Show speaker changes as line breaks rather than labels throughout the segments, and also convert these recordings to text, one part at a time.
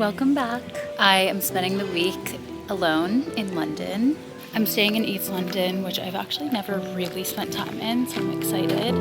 Welcome back. I am spending the week alone in London. I'm staying in East London, which I've actually never really spent time in, so I'm excited.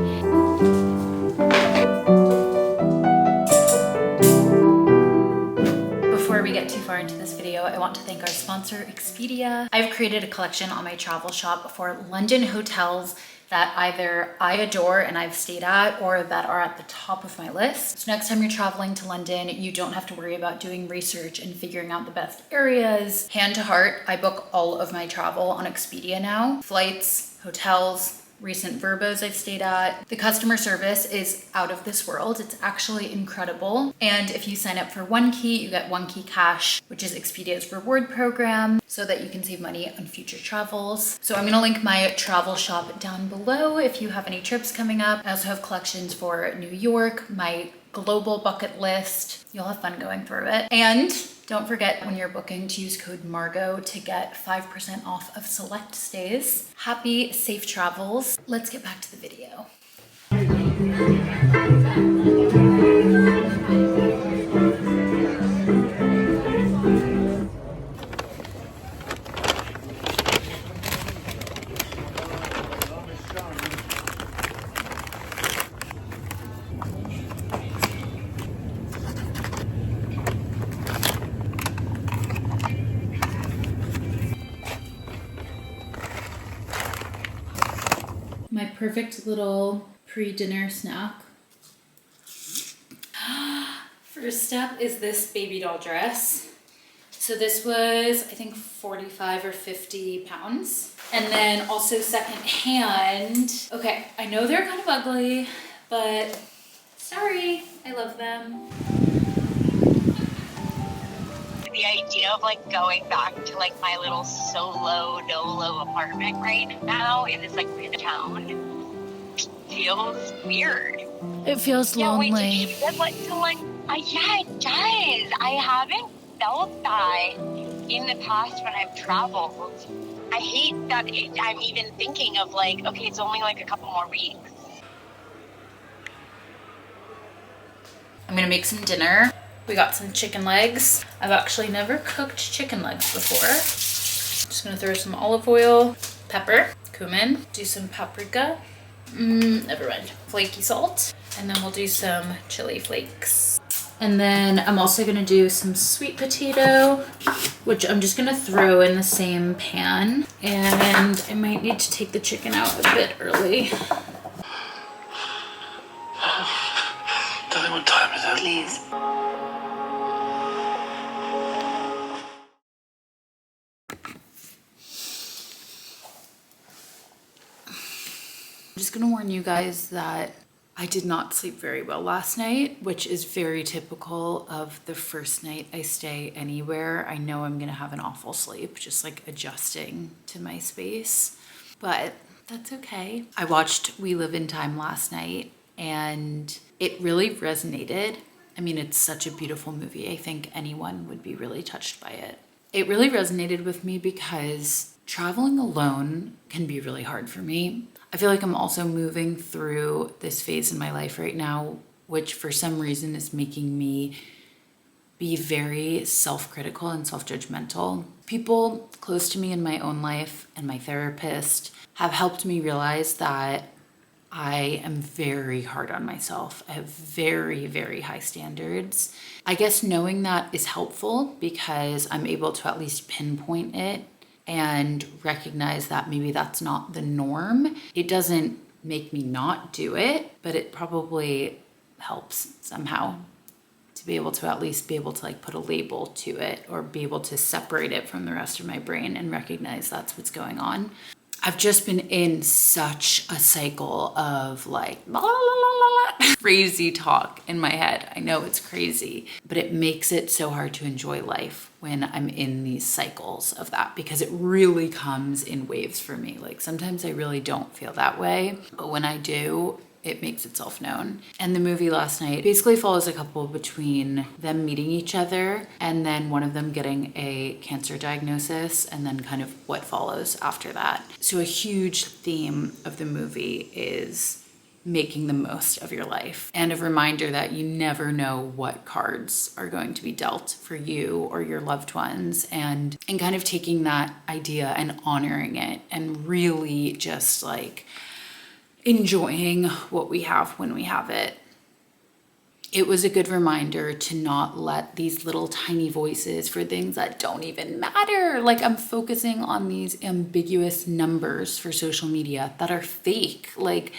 Before we get too far into this video, I want to thank our sponsor, Expedia. I've created a collection on my travel shop for London hotels that either I adore and I've stayed at, or that are at the top of my list. So next time you're traveling to London, you don't have to worry about doing research and figuring out the best areas. Hand to heart, I book all of my travel on Expedia now. Flights, hotels, recent Verbos I've stayed at. The customer service is out of this world. It's actually incredible. And if you sign up for One Key, you get One Key Cash, which is Expedia's reward program, so that you can save money on future travels. So I'm gonna link my travel shop down below if you have any trips coming up. I also have collections for New York, my global bucket list. You'll have fun going through it. And don't forget, when you're booking, to use code Margot to get 5% off of select stays. Happy, safe travels. Let's get back to the video. My perfect little pre-dinner snack. First step is this baby doll dress. So this was, I think, 45 or 50 pounds. And then also secondhand. Okay, I know they're kind of ugly, but sorry, I love them.
The idea of like going back to like my little solo dolo apartment right now in this like weird town feels weird.
It feels lonely.
Wait, yeah, it does. I haven't felt that in the past when I've traveled. I hate that I'm even thinking of like, okay, it's only like a couple more weeks.
I'm gonna make some dinner. We got some chicken legs. I've actually never cooked chicken legs before. Just gonna throw some olive oil, pepper, cumin, do some paprika, never mind, flaky salt, and then we'll do some chili flakes. And then I'm also gonna do some sweet potato, which I'm just gonna throw in the same pan. And I might need to take the chicken out a bit early.
Tell me what time is it?
Please.
I'm just gonna warn you guys that I did not sleep very well last night, which is very typical of the first night I stay anywhere. I know I'm gonna have an awful sleep, just like adjusting to my space, but that's okay. I watched We Live in Time last night and it really resonated. I mean, it's such a beautiful movie. I think anyone would be really touched by it. It really resonated with me because traveling alone can be really hard for me. I feel like I'm also moving through this phase in my life right now, which for some reason is making me be very self-critical and self-judgmental. People close to me in my own life and my therapist have helped me realize that I am very hard on myself. I have very, very high standards. I guess knowing that is helpful because I'm able to at least pinpoint it and recognize that maybe that's not the norm. It doesn't make me not do it, but it probably helps somehow to be able to at least be able to like put a label to it or be able to separate it from the rest of my brain and recognize that's what's going on. I've just been in such a cycle of like la, la, la, la, la, crazy talk in my head. I know it's crazy, but it makes it so hard to enjoy life when I'm in these cycles of that because it really comes in waves for me. Like sometimes I really don't feel that way, but when I do, it makes itself known. And the movie last night basically follows a couple between them meeting each other and then one of them getting a cancer diagnosis and then kind of what follows after that. So a huge theme of the movie is making the most of your life, and a reminder that you never know what cards are going to be dealt for you or your loved ones, and kind of taking that idea and honoring it and really just like enjoying what we have when we have it. It was a good reminder to not let these little tiny voices for things that don't even matter. Like, I'm focusing on these ambiguous numbers for social media that are fake. Like,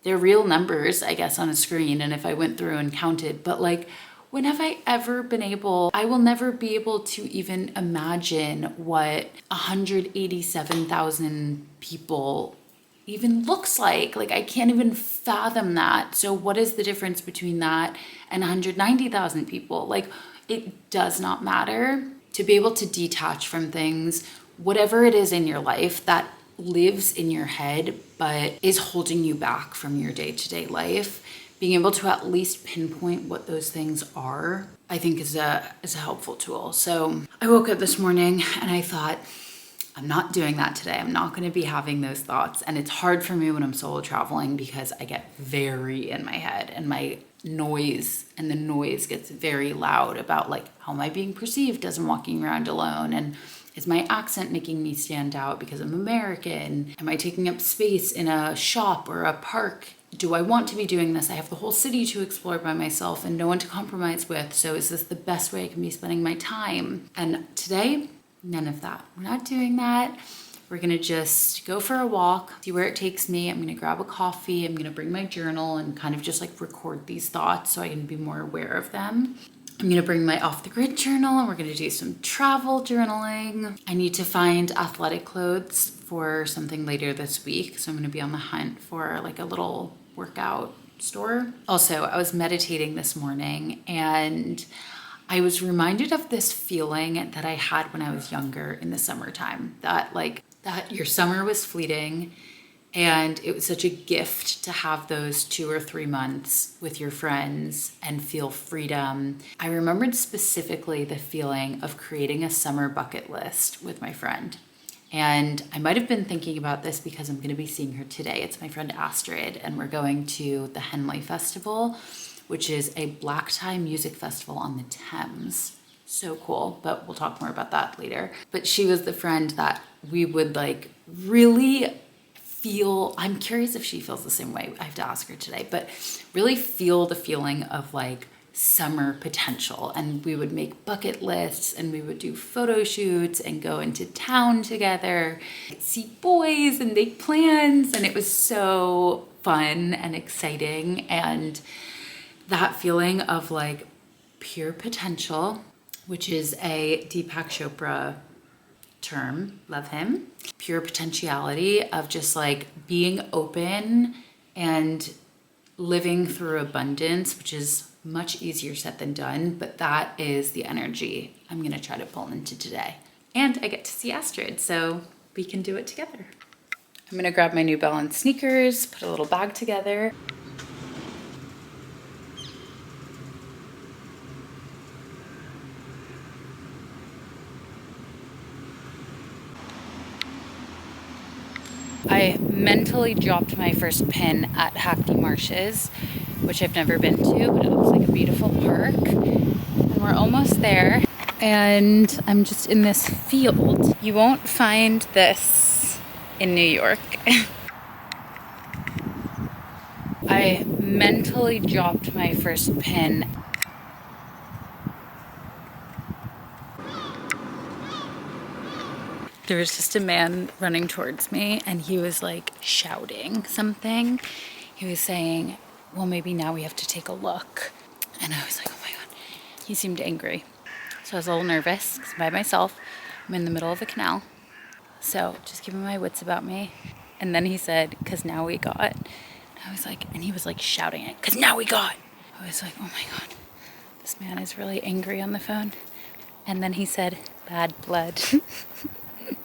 they're real numbers, I guess, on a screen. And if I went through and counted, but like, when have I ever been able, I will never be able to even imagine what 187,000 people even looks like. Like, I can't even fathom that. So what is the difference between that and 190,000 people? Like, it does not matter. To be able to detach from things, whatever it is in your life that lives in your head but is holding you back from your day-to-day life, being able to at least pinpoint what those things are, I think is a helpful tool. So I woke up this morning and I thought, I'm not doing that today. I'm not going to be having those thoughts. And it's hard for me when I'm solo traveling because I get very in my head, and the noise gets very loud about like, how am I being perceived as I'm walking around alone? And is my accent making me stand out because I'm American? Am I taking up space in a shop or a park? Do I want to be doing this? I have the whole city to explore by myself and no one to compromise with. So is this the best way I can be spending my time? And today, none of that. We're not doing that. We're gonna just go for a walk, see where it takes me. I'm gonna grab a coffee. I'm gonna bring my journal and kind of just like record these thoughts so I can be more aware of them. I'm gonna bring my off the grid journal and we're gonna do some travel journaling. I need to find athletic clothes for something later this week. So I'm gonna be on the hunt for like a little workout store. Also, I was meditating this morning and I was reminded of this feeling that I had when I was younger in the summertime, that your summer was fleeting and it was such a gift to have those 2 or 3 months with your friends and feel freedom. I remembered specifically the feeling of creating a summer bucket list with my friend. And I might have been thinking about this because I'm going to be seeing her today. It's my friend Astrid, and we're going to the Henley Festival, which is a black tie music festival on the Thames. So cool, but we'll talk more about that later. But she was the friend that we would like really feel, I'm curious if she feels the same way. I have to ask her today, but really feel the feeling of like summer potential. And we would make bucket lists and we would do photo shoots and go into town together, see boys and make plans. And it was so fun and exciting. And that feeling of like pure potential, which is a Deepak Chopra term, love him. Pure potentiality of just like being open and living through abundance, which is much easier said than done, but that is the energy I'm gonna try to pull into today. And I get to see Astrid, so we can do it together. I'm gonna grab my New Balance sneakers, put a little bag together. I mentally dropped my first pin at Hackney Marshes, which I've never been to, but it looks like a beautiful park. And we're almost there. And I'm just in this field. You won't find this in New York. I mentally dropped my first pin. There was just a man running towards me and he was like shouting something. He was saying, well, maybe now we have to take a look. And I was like, oh my God. He seemed angry. So I was a little nervous because I'm by myself. I'm in the middle of the canal. So just keeping my wits about me. And then he said, because now we got. I was like, and he was like shouting it, because now we got. I was like, oh my God, this man is really angry on the phone. And then he said, bad blood.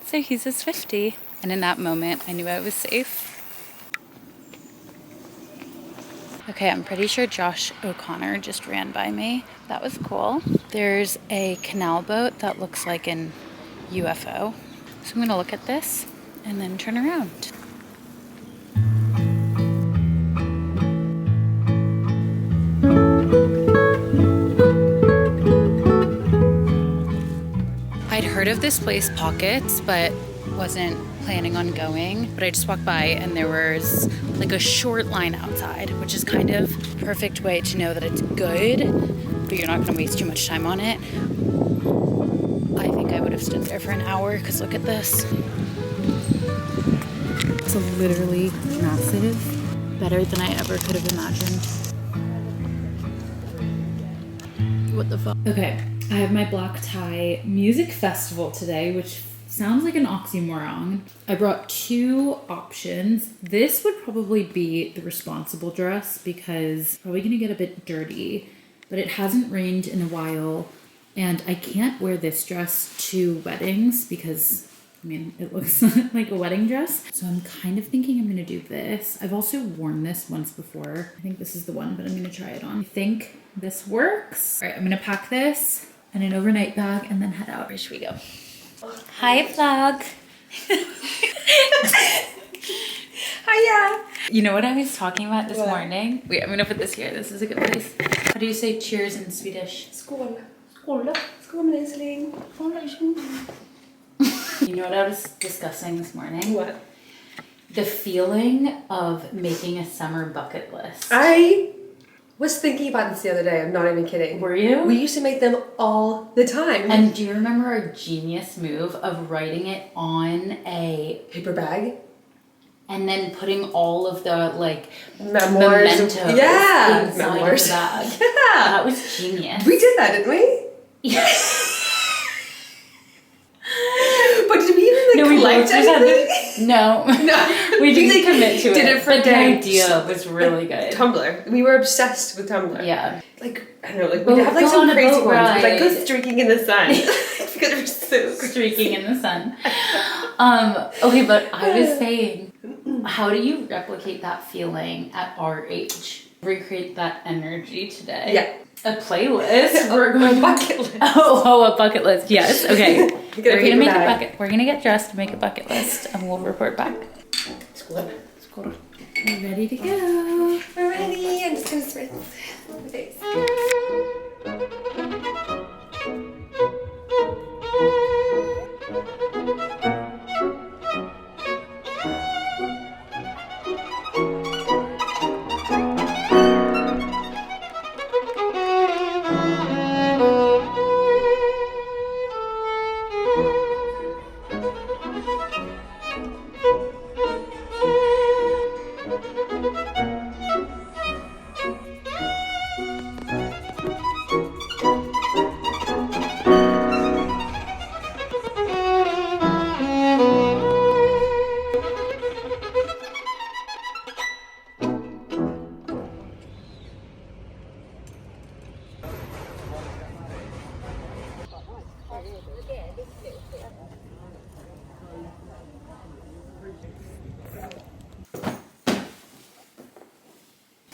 So he's a Swiftie. And in that moment, I knew I was safe. Okay, I'm pretty sure Josh O'Connor just ran by me. That was cool. There's a canal boat that looks like an UFO. So I'm gonna look at this and then turn around. heard of this place, Pockets, but wasn't planning on going. But I just walked by and there was like a short line outside, which is kind of perfect way to know that it's good, but you're not gonna waste too much time on it. I think I would have stood there for an hour because look at this. It's literally massive. Better than I ever could have imagined. What the fuck? Okay, I have my black tie music festival today, which sounds like an oxymoron. I brought 2 options. This would probably be the responsible dress because it's probably gonna get a bit dirty, but it hasn't rained in a while. And I can't wear this dress to weddings because, I mean, it looks like a wedding dress. So I'm kind of thinking I'm gonna do this. I've also worn this once before. I think this is the one, but I'm gonna try it on. I think this works. All right, I'm gonna pack this in an overnight bag and then head out. Where should we go? Hi, vlog. Hiya. You know what I was talking about this morning? Wait, I'm gonna put this here. This is a good place. How do you say cheers in Swedish?
Skål. Skål. Skål med älskling.
You know what I was discussing this morning?
What?
The feeling of making a summer bucket list.
I was thinking about this the other day. I'm not even kidding.
Were you?
We used to make them all the time.
And do you remember our genius move of writing it on a
paper bag.
and then putting all of the like
Memoirs.
mementos
Yeah.
inside
Memoirs.
of the bag?
Yeah.
That was genius.
We did that, didn't we?
Yeah.
But did we even
No, we
collect
both just had
anything?
this. No.
No.
We didn't commit to it.
Did it for
but the
days.
idea was really good.
Tumblr. We were obsessed with Tumblr.
Yeah.
Like, I don't know, like
Well,
we'd have like
go
some
on a
crazy
boat
ones.
ride.
Like go streaking in the sun. Because we're so
Streaking in the sun. Okay, but I was saying, how do you replicate that feeling at our age? Recreate that energy today.
Yeah.
A playlist. We're going
a bucket list.
Oh, a bucket list. Yes. Okay.
Get a
We're gonna
paper
make
bag.
a bucket. We're gonna get dressed to make a bucket list, and we'll report back.
Skål.
We're ready to go.
We're ready. I'm just gonna spray my face.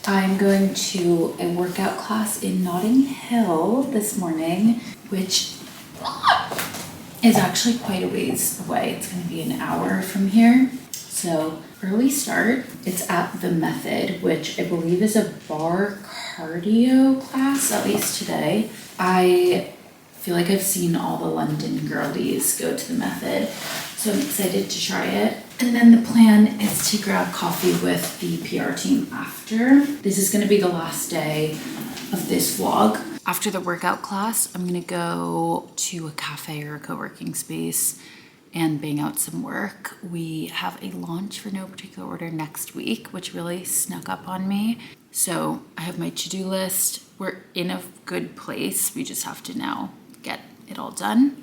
I'm going to a workout class in Notting Hill this morning, which is actually quite a ways away. It's going to be an hour from here. So early start. It's at The Method, which I believe is a bar cardio class, at least today. I feel like I've seen all the London girlies go to The Method, so I'm excited to try it. And then the plan is to grab coffee with the PR team after. This is gonna be the last day of this vlog. After the workout class, I'm gonna go to a cafe or a co-working space and bang out some work. We have a launch for no particular order next week, which really snuck up on me. So I have my to-do list. We're in a good place. We just have to now get it all done.